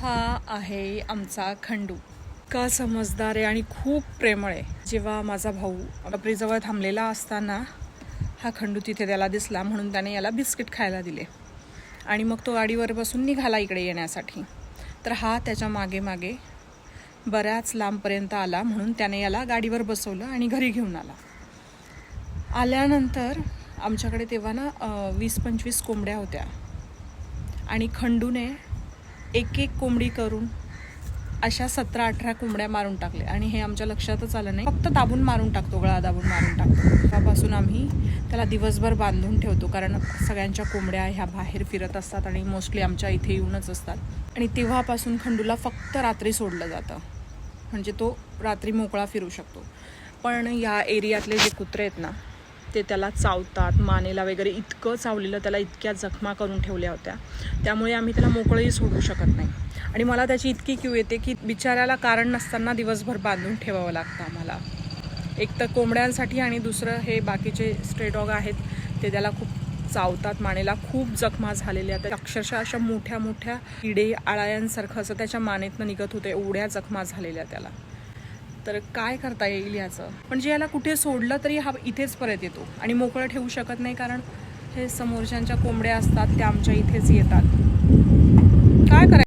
हा आहे आमचा खंडू. का समजदार आहे आणि खूप प्रेमळ आहे. जेव्हा माझा भाऊ टपरीजवळ थांबलेला असताना हा खंडू तिथे त्याला दिसला, म्हणून त्याने याला बिस्किट खायला दिले आणि मग तो गाडीवर बसून निघाला इकडे येण्यासाठी. तर हा त्याच्या मागे मागे बऱ्याच लांबपर्यंत आला, म्हणून त्याने याला गाडीवर बसवलं आणि घरी घेऊन आला. आल्यानंतर आमच्याकडे तेव्हा ना 20-25 कोंबड्या होत्या आणि खंडूने एक एक कोंबडी करून अशा 17-18 कोंबड्या मारून टाकले आणि हे आमच्या लक्षातच आलं नाही. फक्त दाबून मारून टाकतो, गळा दाबून मारून टाकतो. त्यापासून आम्ही त्याला दिवसभर बांधून ठेवतो, कारण सगळ्यांच्या कोंबड्या ह्या बाहेर फिरत असतात आणि मोस्टली आमच्या इथे येऊनच असतात. आणि तेव्हापासून खंडूला फक्त रात्री सोडलं जातं, म्हणजे तो रात्री मोकळा फिरू शकतो. पण या एरियातले जे कुत्रे आहेत ना, ते त्याला चावतात, मानेला वगैरे इतकं चावलेलं, त्याला इतक्या जखमा करून ठेवल्या होत्या. त्यामुळे आम्ही त्याला मोकळंही सोडू शकत नाही. आणि मला त्याची इतकी क्यू येते की बिचाऱ्याला कारण नसताना दिवसभर बांधून ठेवावं लागतं आम्हाला. एक तर कोंबड्यांसाठी आणि दुसरं हे बाकीचे स्ट्रे डॉग आहेत, ते त्याला खूप चावतात, मानेला खूप जखमा झालेल्या. त्या अक्षरशः अशा मोठ्या मोठ्या किडे आळ्यांसारखं असं त्याच्या मानेतनं निघत होते, एवढ्या जखमा झालेल्या त्याला. तर काय करता येईल याचं. म्हणजे याला कुठे सोडलं तरी हा इथेच परत येतो आणि मोकळं ठेवू शकत नाही, कारण हे समोरच्यांच्या कोंबड्या असतात त्या आमच्या इथेच येतात. काय करायचं.